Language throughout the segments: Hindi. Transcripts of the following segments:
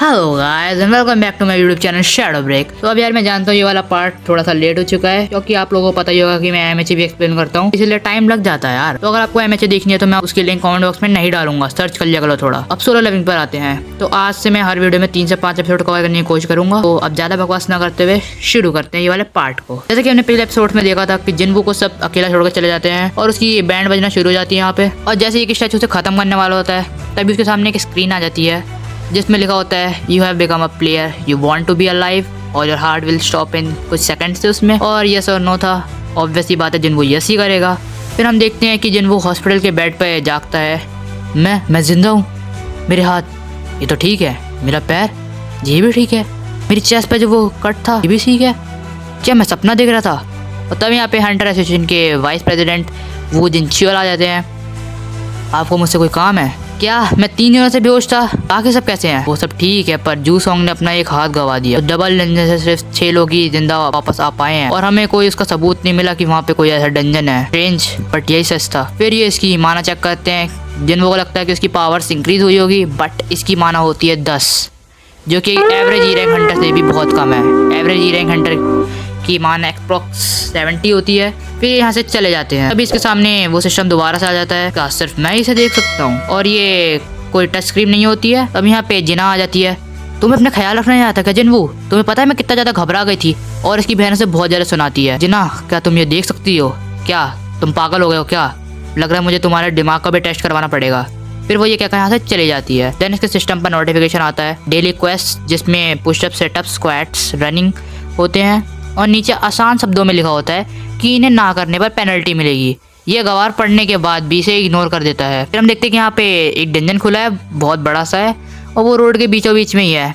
Hello guys and welcome back to my YouTube channel shadow break. तो अब यार मैं जानता हूँ ये वाला पार्ट थोड़ा सा लेट हो चुका है, क्योंकि आप लोगों को पता ही होगा कि मैं एमएचए भी एक्सप्लेन करता हूँ, इसलिए टाइम लग जाता है यार। तो अगर आपको एमएचए देखनी है तो मैं उसकी लिंक कमेंट बॉक्स में नहीं डालूंगा, सर्च कर लिया करो थोड़ा। अब सोलो लेवलिंग पर आते हैं। तो आज से मैं हर वीडियो में 3 से 5 एपिसोड कवर करने की कोशिश करूंगा। तो अब ज्यादा बकवास न करते हुए शुरू करते हैं ये वाले पार्ट को। जैसे कि हमने पहले एपिसोड में देखा था कि जिन्वू को सब अकेला छोड़कर चले जाते हैं और उसकी बैंड बजना शुरू हो जाती है यहाँ पे। और जैसे एक स्टैचू से खत्म करने वाला होता है तभी उसके सामने एक स्क्रीन आ जाती है जिसमें लिखा होता है you have become a player, you want to be alive और your heart will stop in कुछ सेकंड से उसमें। और यस और नो था, ऑब्वियसली बात है जिन्वू यस ही करेगा। फिर हम देखते हैं कि जिन्वू हॉस्पिटल के बेड पे जागता है। मैं जिंदा हूँ, मेरे हाथ ये तो ठीक है, मेरा पैर ये भी ठीक है, मेरी चेस्ट पे जो वो कट था ये भी ठीक है, क्या मैं सपना देख रहा था। और तब यहाँ पे हंटर एसोसिएशन के वाइस प्रेसिडेंट वो जिनचियोल आ जाते हैं। आपको मुझसे कोई काम है क्या? मैं 3 दिनों से बेहोश था, बाकी सब कैसे हैं? वो सब ठीक है, पर जू सॉन्ग ने अपना एक हाथ गवा दिया। तो डबल डंजन से सिर्फ 6 लोग ही जिंदा वापस आ पाए हैं और हमें कोई उसका सबूत नहीं मिला कि वहाँ पे कोई ऐसा डंजन है। स्ट्रेंज बट यही सच था। फिर ये इसकी माना चेक करते हैं। जिनको को लगता है कि उसकी पावर्स इंक्रीज हुई होगी, बट इसकी माना होती है 10, जो कि एवरेज ई रैंक हंटर से भी बहुत कम है। एवरेज ई रैंक हंटर की मान अप्रॉक्स 70 होती है। फिर यहाँ से चले जाते हैं। अभी इसके सामने वो सिस्टम दोबारा से आ जाता है। क्या सिर्फ मैं इसे देख सकता हूँ? और ये कोई टच स्क्रीन नहीं होती है। अब यहाँ पे जिना आ जाती है। तुम्हें अपने ख्याल रखना नहीं आता क्या जिन्वू? तुम्हें पता है मैं कितना ज्यादा घबरा गई थी? और इसकी बहन से बहुत ज्यादा सुनाती है। जिना क्या तुम ये देख सकती हो? क्या तुम पागल हो गए हो क्या? लग रहा है मुझे तुम्हारे दिमाग का भी टेस्ट करवाना पड़ेगा। फिर वो ये क्या यहाँ से चली जाती है। देन इसके सिस्टम पर नोटिफिकेशन आता है डेली क्वेस्ट, जिसमें पुशअप, सेटअप, स्क्वाट्स, रनिंग होते हैं। और नीचे आसान शब्दों में लिखा होता है कि इन्हें ना करने पर पेनल्टी मिलेगी। ये गवार पढ़ने के बाद भी इसे इग्नोर कर देता है। फिर हम देखते हैं कि यहाँ पे एक डंजन खुला है, बहुत बड़ा सा है और वो रोड के बीचों बीच में ही है।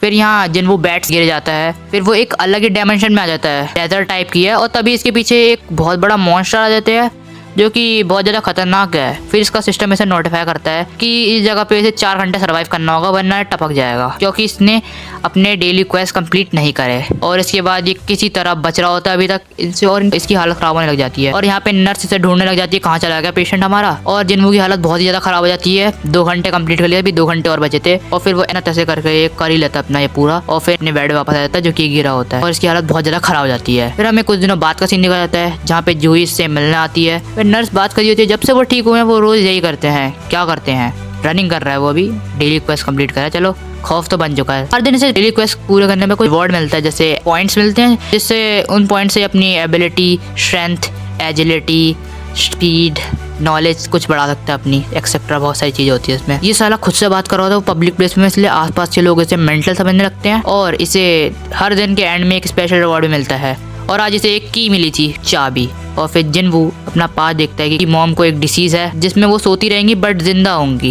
फिर यहाँ जिन्वू बैट्स गिर जाता है। फिर वो एक अलग ही डायमेंशन में आ जाता है, डेजर्ट टाइप की है। और तभी इसके पीछे एक बहुत बड़ा मॉन्स्टर आ जाते हैं जो कि बहुत ज़्यादा खतरनाक है। फिर इसका सिस्टम इसे नोटिफाई करता है कि इस जगह पे इसे 4 घंटे सर्वाइव करना होगा वरना टपक जाएगा, क्योंकि इसने अपने डेली क्वेस्ट कंप्लीट नहीं करे। और इसके बाद ये किसी तरह बच रहा होता है अभी तक इनसे और इसकी हालत खराब होने लग जाती है। और यहाँ पे नर्स इसे ढूंढने लग जाती है कहाँ चला गया पेशेंट हमारा। और जिन्वू की हालत बहुत ही ज़्यादा खराब हो जाती है। 2 घंटे कंप्लीट कर लिया, अभी 2 घंटे और बचे थे। और फिर वो तैसे करके ये कर ही लेता अपना ये पूरा और फिर अपने बेड वापस आ जाता है जो कि गिरा होता है। और इसकी हालत बहुत ज़्यादा खराब हो जाती है। फिर हमें कुछ दिनों बाद का सीन दिखाया जाता है जहाँ पे जूही इससे मिलने आती है। फिर नर्स बात करी होती है जब से वो ठीक हुए हैं वो रोज यही करते हैं। क्या करते हैं? रनिंग कर रहा है वो अभी, डेली क्वेस्ट कंप्लीट कर रहा है। चलो खौफ तो बन चुका है। हर दिन इसे डेली क्वेस्ट पूरे करने में कोई रिवॉर्ड मिलता है, जैसे पॉइंट्स मिलते हैं, जिससे उन पॉइंट से अपनी ability, strength, agility, speed, knowledge कुछ बढ़ा सकता है अपनी, एक्सेट्रा बहुत सारी चीजें होती है इसमें। ये साला खुद से बात कर रहा था वो पब्लिक प्लेस में, इसलिए आसपास के लोग इसे मेंटल समझने लगते हैं। और इसे हर दिन के एंड में एक स्पेशल रिवॉर्ड भी मिलता है। और आज इसे एक की मिली थी, चाबी। और फिर जिन्वू अपना पास देखता है कि मॉम को एक डिसीज है जिसमें वो सोती रहेंगी बट जिंदा होंगी,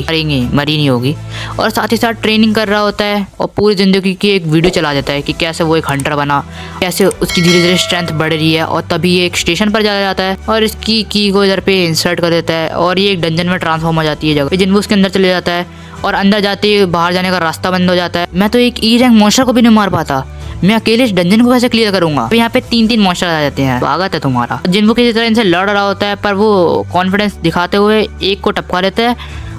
मरी नहीं होगी। और साथ ही साथ ट्रेनिंग कर रहा होता है और पूरी जिंदगी की एक वीडियो चला जाता है कि कैसे वो एक हंटर बना, कैसे उसकी धीरे धीरे स्ट्रेंथ बढ़ रही है। और तभी ये एक स्टेशन पर चला जाता है और इसकी की को इधर पे इंसर्ट कर देता है और ये एक डंजन में ट्रांसफॉर्म हो जाती है जगह। जिन्वू उसके अंदर चले जाता है और अंदर जाते ही बाहर जाने का रास्ता बंद हो जाता है। मैं तो एक ई रैंक मॉन्स्टर को भी नहीं मार पाता, मैं अकेले इस डंजन को कैसे क्लियर करूंगा? तो यहाँ पे 3 मॉन्स्टर आ जाते हैं। स्वागत है तुम्हारा। जिन्वू किसी तरह इनसे लड़ रहा होता है पर वो कॉन्फिडेंस दिखाते हुए एक को टपका लेता है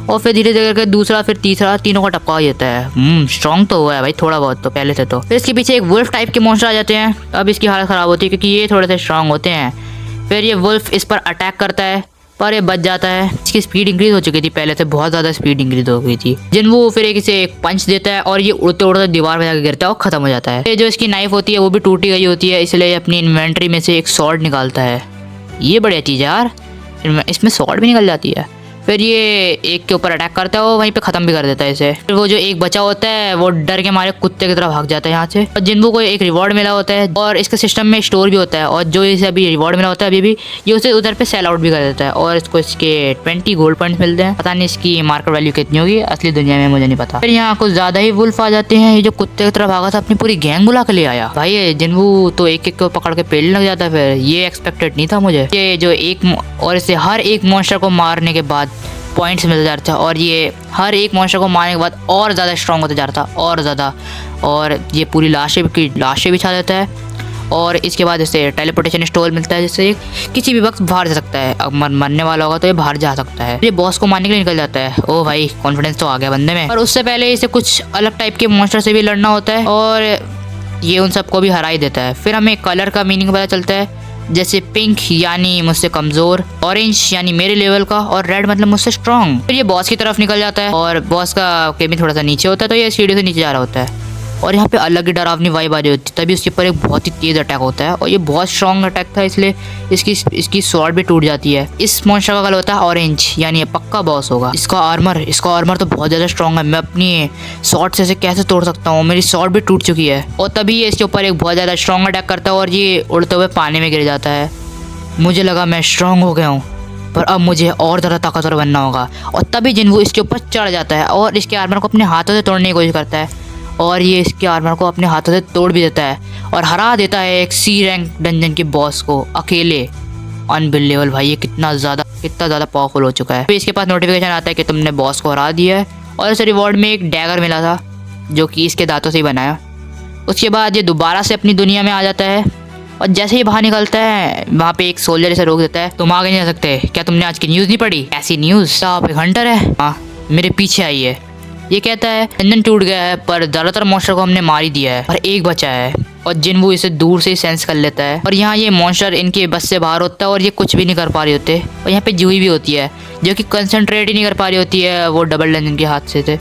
और फिर धीरे धीरे करके दूसरा, फिर तीसरा, तीनों को टपका देता है। स्ट्रॉन्ग तो हुआ है भाई थोड़ा बहुत तो पहले से। तो फिर इसके पीछे एक वुल्फ टाइप के मॉन्स्टर आ जाते हैं। अब इसकी हालत खराब होती है क्योंकि ये थोड़े से स्ट्रांग होते हैं। फिर ये वुल्फ इस पर अटैक करता है पर ये बच जाता है। इसकी स्पीड इंक्रीज हो चुकी थी, पहले से बहुत ज्यादा स्पीड इंक्रीज हो गई थी। जिन्वू फिर इसे एक पंच देता है और ये उड़ते उड़ते दीवार पे जाकर गिरता है और खत्म हो जाता है। ये जो इसकी नाइफ होती है वो भी टूटी गई होती है, इसलिए अपनी इन्वेंट्री में से एक सॉर्ड निकालता है। ये बढ़िया चीज़ है यार, इसमें सॉर्ड भी निकल जाती है। फिर ये एक के ऊपर अटैक करता है और वहीं पे खत्म भी कर देता है इसे। फिर वो जो एक बचा होता है वो डर के मारे कुत्ते की तरह भाग जाता है यहाँ से। और जिन्वू को एक रिवॉर्ड मिला होता है और इसके सिस्टम में स्टोर भी होता है। और जो इसे अभी रिवॉर्ड मिला होता है अभी भी, ये उसे उधर पे सेल आउट भी कर देता है और इसको इसके 20 गोल्ड पॉइंट्स मिलते हैं। पता नहीं इसकी मार्केट वैल्यू कितनी होगी असली दुनिया में, मुझे नहीं पता। फिर यहाँ कुछ ज्यादा ही वुल्फ आ जाते हैं। ये जो कुत्ते की तरह भागा था अपनी पूरी गैंग बुला के ले आया भाई। जिन्वू तो एक एक को पकड़ के पेलने लग जाता है। फिर ये एक्सपेक्टेड नहीं था मुझे। ये जो एक और इसे हर एक मॉन्स्टर को मारने के बाद पॉइंट्स मिल जाता था और ये हर एक मॉन्स्टर को मारने के बाद और ज़्यादा स्ट्रॉन्ग होता जा रहा था और ज़्यादा। और ये पूरी लाशें बिछा देता है और इसके बाद इसे टेलीपोर्टेशन स्टोल मिलता है, जिससे ये किसी भी वक्त बाहर जा सकता है। अगर मरने वाला होगा तो ये बाहर जा सकता है। ये बॉस को मारने के लिए निकल जाता है। ओ भाई, कॉन्फिडेंस तो आ गया बंदे में। पर उससे पहले इसे कुछ अलग टाइप के मॉन्स्टर से भी लड़ना होता है और ये उन सबको भी हरा ही देता है। फिर हमें कलर का मीनिंग पता चलता है, जैसे पिंक यानी मुझसे कमजोर, ऑरेंज यानी मेरे लेवल का, और रेड मतलब मुझसे स्ट्रांग। फिर ये बॉस की तरफ निकल जाता है और बॉस का केबिन थोड़ा सा नीचे होता है, तो ये सीढ़ी से नीचे जा रहा होता है और यहाँ पे अलग ही डरावनी वाइब आ रही होती है। तभी उसके ऊपर एक बहुत ही तेज अटैक होता है और ये बहुत स्ट्रॉन्ग अटैक था, इसलिए इसकी स्वॉर्ड भी टूट जाती है। इस मॉन्स्टर का कलर होता है ऑरेंज, यानी ये पक्का बॉस होगा। इसका आर्मर तो बहुत ज़्यादा स्ट्रॉन्ग है। मैं अपनी स्वॉर्ड से इसे कैसे तोड़ सकता हूँ, मेरी स्वॉर्ड भी टूट चुकी है। और तभी ये इसके ऊपर एक बहुत ज़्यादा स्ट्रॉन्ग अटैक करता है और ये उड़ते हुए पानी में गिर जाता है। मुझे लगा मैं स्ट्रॉन्ग हो गया हूँ, पर अब मुझे और ज़्यादा ताकतवर बनना होगा। और तभी जिन्वू इसके ऊपर चढ़ जाता है और इसके आर्मर को अपने हाथों से तोड़ने की कोशिश करता है और ये इसके आर्मर को अपने हाथों से तोड़ भी देता है और हरा देता है एक सी रैंक डंजन के बॉस को अकेले। अनबिलीवेबल भाई, ये कितना ज़्यादा पावरफुल हो चुका है। फिर इसके पास नोटिफिकेशन आता है कि तुमने बॉस को हरा दिया है और इसे रिवॉर्ड में एक डैगर मिला था जो कि इसके दांतों से ही बनाया। उसके बाद ये दोबारा से अपनी दुनिया में आ जाता है और जैसे ही बाहर निकलता है वहाँ पे एक सोल्जर इसे रोक देता है। तुम आगे नहीं जा सकते, क्या तुमने आज की न्यूज़ नहीं पढ़ी? ऐसी न्यूज़? आप एक हंटर है? हाँ, मेरे पीछे आइए। ये कहता है डंजन टूट गया है पर ज़्यादातर मॉन्स्टर को हमने मार ही दिया है, पर एक बचा है। और जिन्वू इसे दूर से सेंस कर लेता है और यहाँ ये मॉन्स्टर इनके बस से बाहर होता है और ये कुछ भी नहीं कर पा रहे होते। और यहाँ पे जूही भी होती है जो कि कंसंट्रेट ही नहीं कर पा रही होती है वो डबल डंजन के हाथ से थे।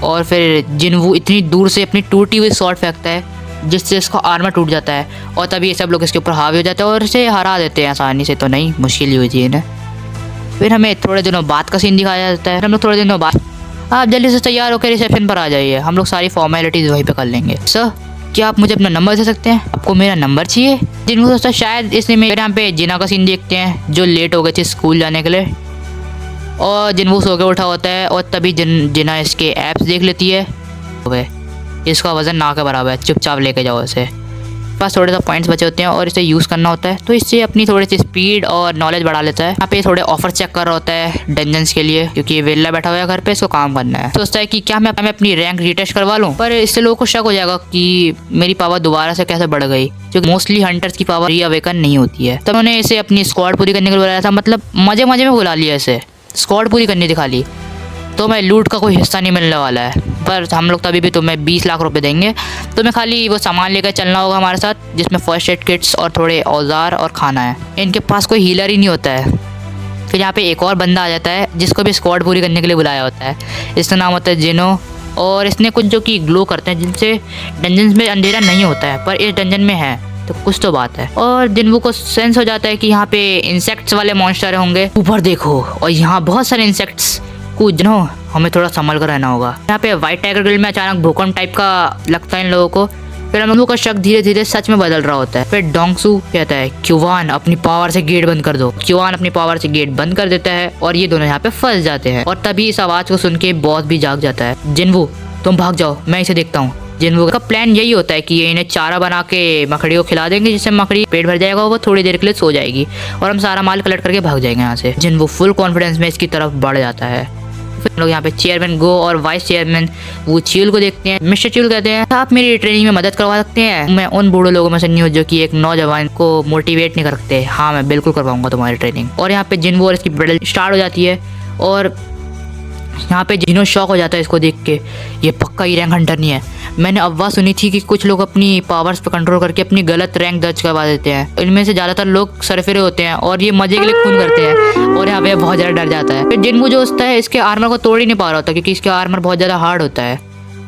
और फिर जिन्वू इतनी दूर से अपनी टूटी हुई शॉट फेंकता है जिससे इसका आर्मर टूट जाता है और तभी ये सब लोग इसके ऊपर हावी हो जाते हैं और इसे हरा देते हैं। आसानी से तो नहीं, मुश्किल ही हुई थी इन्हें। फिर हमें थोड़े दिनों बाद का सीन दिखाया जाता है। हम लोग थोड़े दिनों बाद, आप जल्दी से तैयार होकर रिसेप्शन पर आ जाइए, हम लोग सारी फॉर्मेलिटीज़ वहीं पे कर लेंगे। सर, क्या आप मुझे अपना नंबर दे सकते हैं? आपको मेरा नंबर चाहिए? जिनको सोचता है शायद इसलिए मेरे यहाँ पे जिना का सीन देखते हैं जो लेट हो गए थे स्कूल जाने के लिए। और जिन्वू सो के उठा होता है और तभी जिना इसके ऐप्स देख लेती है। इसका वजन ना के बराबर है, चुपचाप लेके जाओ इसे। पास थोड़े सा पॉइंट्स बचे होते हैं और इसे यूज़ करना होता है, तो इससे अपनी थोड़ी सी स्पीड और नॉलेज बढ़ा लेता है। यहाँ पे थोड़े ऑफर चेक कर रहा होता है डंजन्स के लिए, क्योंकि ये वेला बैठा हुआ है घर पे, इसको काम करना है। सोचता है कि क्या मैं अपनी रैंक रिटेस्ट करवा लूँ, पर इससे लोगों को शक हो जाएगा कि मेरी पावर दोबारा से कैसे बढ़ गई, क्योंकि मोस्टली हंटर्स की पावर रीअवेकन नहीं होती है। तब उन्होंने इसे अपनी स्क्वाड पूरी करने के लिए बुलाया था, मतलब मजे मजे में बुला लिया इसे, स्क्वाड पूरी करनी थी खाली। तो मैं लूट का कोई हिस्सा नहीं मिलने वाला है, पर हम लोग तभी भी तुम्हें 20 लाख रुपए देंगे। तुम्हें खाली वो सामान लेकर चलना होगा हमारे साथ, जिसमें फर्स्ट एड किट्स और थोड़े औजार और खाना है। इनके पास कोई हीलर ही नहीं होता है। फिर यहाँ पे एक और बंदा आ जाता है जिसको भी स्क्वाड पूरी करने के लिए बुलाया होता है। इसका नाम होता है जिनो और इसने कुछ जो कि ग्लो करते हैं जिनसे डंजन्स में अंधेरा नहीं होता है, पर इस डंजन में है, तो कुछ तो बात है। और जिन्वू को सेंस हो जाता है कि यहाँ पे इंसेक्ट्स वाले मॉन्स्टर होंगे। ऊपर देखो और यहाँ बहुत सारे इंसेक्ट्स जनो, हमें थोड़ा संभल कर रहना होगा। यहाँ पे व्हाइट टाइगर ग्रिल में अचानक भूकंप टाइप का लगता है इन लोगों को। फिर हम लोगों का शक धीरे धीरे सच में बदल रहा होता है। फिर डोंगसू कहता है क्यूवान अपनी पावर से गेट बंद कर दो। क्यूवान अपनी पावर से गेट बंद कर देता है और ये दोनों यहाँ पे फंस जाते हैं। और तभी इस आवाज को सुन के बॉस भी जाग जाता है। जिन्वू, तुम भाग जाओ, मैं इसे देखता हूँ। जिन्वू का प्लान यही होता है कि ये इन्हें चारा बना के मकड़ी को खिला देंगे, जिससे मकड़ी पेट भर जाएगा, वो थोड़ी देर के लिए सो जाएगी और हम सारा माल कलेक्ट करके भाग जाएंगे यहाँ से। जिन्वू फुल कॉन्फिडेंस में इसकी तरफ बढ़ जाता है। फिर लोग यहाँ पे चेयरमैन गो और वाइस चेयरमैन वो च्यूल को देखते हैं। मिस्टर च्यूल कहते हैं आप मेरी ट्रेनिंग में मदद करवा सकते हैं? मैं उन बूढ़े लोगों में से नहीं हूँ जो कि एक नौजवान को मोटिवेट नहीं कर सकते। हाँ, मैं बिल्कुल करवाऊंगा तुम्हारी ट्रेनिंग। और यहाँ पे जिन्वू और इसकी बैटल स्टार्ट हो जाती है और यहाँ पे जिनो शॉक हो जाता है इसको देख के, ये पक्का ही रैंक हंटर नहीं है। मैंने अफवाह सुनी थी कि कुछ लोग अपनी पावर्स पे कंट्रोल करके अपनी गलत रैंक दर्ज करवा देते हैं। इनमें से ज़्यादातर लोग सरफिरे होते हैं और ये मजे के लिए खून करते हैं। और यहाँ पे बहुत ज़्यादा डर जाता है। फिर जिन्वू जो होता है इसके आर्मर को तोड़ ही नहीं पा रहा होता, क्योंकि इसके आर्मर बहुत ज़्यादा हार्ड होता है।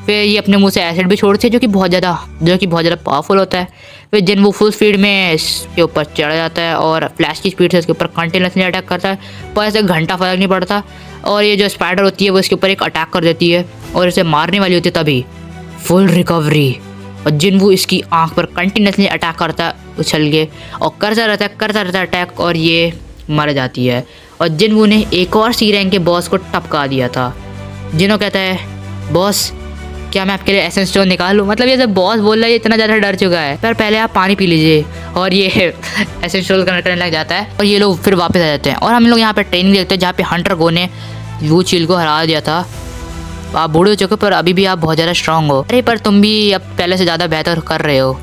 फिर ये अपने मुंह से एसिड भी छोड़ते हैं जो कि बहुत ज़्यादा पावरफुल होता है। फिर जिन्वू फुल स्पीड में इसके ऊपर चढ़ जाता है और फ्लैश की स्पीड से इसके ऊपर कंटिन्यूसली अटैक करता है, पर ऐसे घंटा फर्क नहीं पड़ता। और ये जो स्पाइडर होती है वो इसके ऊपर एक अटैक कर देती है और इसे मारने वाली होती है। तभी फुल रिकवरी और जिन्वू इसकी आंख पर कंटिन्यूसली अटैक करता है उछल के और करता रहता है अटैक और ये मर जाती है। और जिन्वू ने एक और सी रैंक के बॉस को टपका दिया था। जिनो कहता है बॉस, क्या मैं आपके लिए एसेंस स्टोन निकाल लूँ? मतलब ये जब बॉस बोल रहा है ये इतना ज़्यादा डर चुका है। पर पहले आप पानी पी लीजिए। और ये एसेंस स्टोन करने लग जाता है और ये लोग फिर वापस आ जाते हैं। और हम लोग यहाँ पे ट्रेनिंग देखते हैं जहाँ पे हंटर गो ने वू चील को हरा दिया था। आप बूढ़े हो चुके पर अभी भी आप बहुत ज़्यादा स्ट्रांग हो। अरे पर तुम भी अब पहले से ज़्यादा बेहतर कर रहे हो।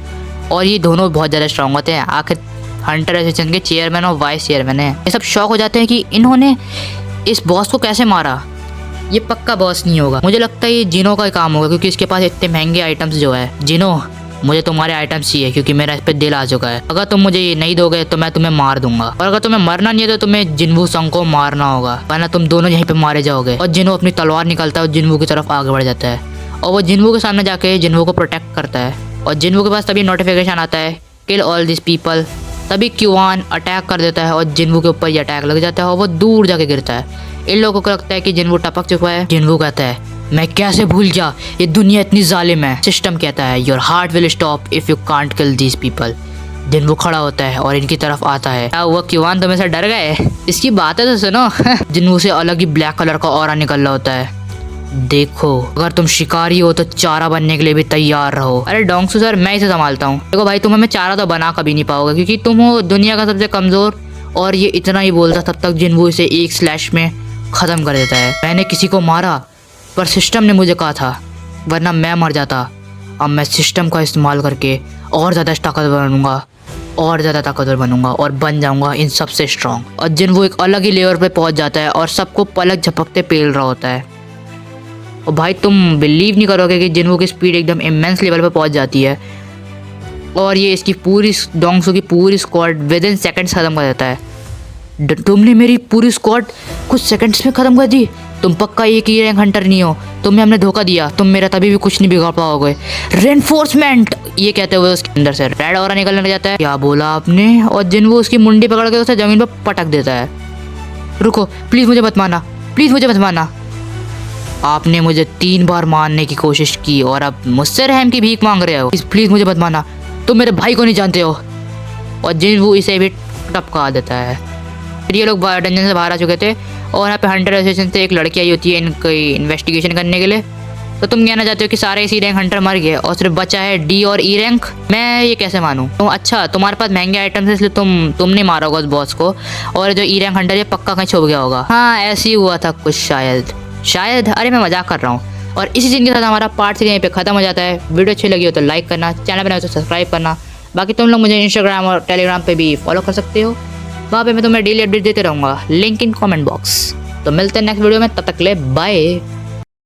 और ये दोनों बहुत ज़्यादा स्ट्रांग होते हैं। आखिर हंटर एसोसिएशन के चेयरमैन और वाइस चेयरमैन है। ये सब शौक हो जाते हैं कि इन्होंने इस बॉस को कैसे मारा। ये पक्का बॉस नहीं होगा, मुझे लगता है ये जिनो का ही काम होगा, क्योंकि इसके पास इतने महंगे आइटम्स जो है। जिनो, मुझे तुम्हारे आइटम्स चाहिए, क्योंकि मेरा इस पे दिल आ चुका है। अगर तुम मुझे ये नहीं दोगे तो मैं तुम्हें मार दूंगा, और अगर तुम्हें मरना नहीं है तो तुम्हें जिन्वू संग को मारना होगा, वरना तुम दोनों यहीं पे मारे जाओगे। और जिनो अपनी तलवार निकालता है और जिन्वू की तरफ आगे बढ़ जाता है, और वो जिन्वू के सामने जाके जिन्वू को प्रोटेक्ट करता है। और जिन्वू के पास तभी नोटिफिकेशन आता है, किल ऑल दिस पीपल। तभी क्यूआन अटैक कर देता है और जिन्वू के ऊपर ये अटैक लग जाता है और वो दूर जाके गिरता है। इन लोगों को लगता है कि जिन्वू टपक चुका है। जिन्वू कहता है, मैं कैसे भूल गया, ये दुनिया इतनी जालिम है। सिस्टम कहता है, your heart will stop if you can't kill these people. जिन्वू खड़ा होता है और इनकी तरफ आता है। क्या हुआ क्यूआन, तुम ऐसे डर गए? इसकी बात है तो सुनो। जिन्वू से अलग ही ब्लैक कलर का ऑरा निकल रहा होता है। देखो, अगर तुम शिकारी हो तो चारा बनने के लिए भी तैयार रहो। अरे डोंगसू सर, मैं इसे संभालता हूँ। देखो भाई, तुम हमें चारा तो बना कभी नहीं पाओगे, क्योंकि तुम हो दुनिया का सबसे कमजोर। और ये इतना ही बोलता तब तक जिन्वू इसे एक स्लैश में खत्म कर देता है। मैंने किसी को मारा, पर सिस्टम ने मुझे कहा था, वरना मैं मर जाता। अब मैं सिस्टम का इस्तेमाल करके और ज़्यादा ताकतवर बनूंगा, और ज़्यादा ताकतवर बनूंगा और बन जाऊंगा इन सबसे स्ट्रॉन्ग। और जिन्वू एक अलग ही लेवल पे पहुंच जाता है और सबको पलक झपकते पेल रहा होता है। और भाई, तुम बिलीव नहीं करोगे कि जिन्वू की स्पीड एकदम इमेंस लेवल पे पहुंच जाती है, और ये इसकी पूरी डोंगसू की पूरी स्क्वाड विद इन सेकेंड्स खत्म कर देता है। तुमने मेरी पूरी स्क्वाड कुछ सेकंड्स में खत्म कर दी। तुम पक्का एक ही रैंक हंटर नहीं हो, तुम्हें हमने धोखा दिया। तुम मेरा तभी भी कुछ नहीं बिगाड़ पाओगे। रेनफोर्समेंट, ये कहते हुए उसके अंदर से रेड ऑरा निकलने लग जाता है। क्या बोला आपने? और जिन्वू उसकी मुंडी पकड़ के उसे जमीन पर पटक देता है। रुको, प्लीज मुझे मत मारना, प्लीज मुझे मत मारना। आपने मुझे 3 बार मारने की कोशिश की और अब मुझसे रहम की भीख मांग रहे हो। प्लीज मुझे मत मारना, तुम मेरे भाई को नहीं जानते हो। और जिन्वू इसे भी टपका देता है। फिर ये लोग डंजन से बाहर आ चुके थे, और यहाँ पे हंटर एसोसिएशन से एक लड़की आई होती है इनकी इन्वेस्टिगेशन करने के लिए। तो तुम कहना चाहते हो कि सारे सी रैंक हंटर मर गए और सिर्फ बचा है डी और ई रैंक? मैं ये कैसे मानूं? तो अच्छा, तुम्हारे पास महंगे आइटम्स है इसलिए तुमने मारा होगा उस बॉस को, और जो ई रैंक हंटर ये पक्का कहीं छुप गया होगा। हाँ, ऐसे ही हुआ था कुछ, शायद। अरे मैं मजाक कर रहा हूँ। और इसी चीज़ के साथ हमारा पार्ट 3 यहीं पे खत्म हो जाता है। वीडियो अच्छी लगी हो तो लाइक करना, चैनल बनाए तो सब्सक्राइब करना। बाकी तुम लोग मुझे इंस्टाग्राम और टेलीग्राम पे भी फॉलो कर सकते हो, वहाँ पे मैं तुम्हें डेली अपडेट देते रहूँगा, लिंक इन कमेंट बॉक्स। तो मिलते हैं नेक्स्ट वीडियो में, तब तक ले बाय।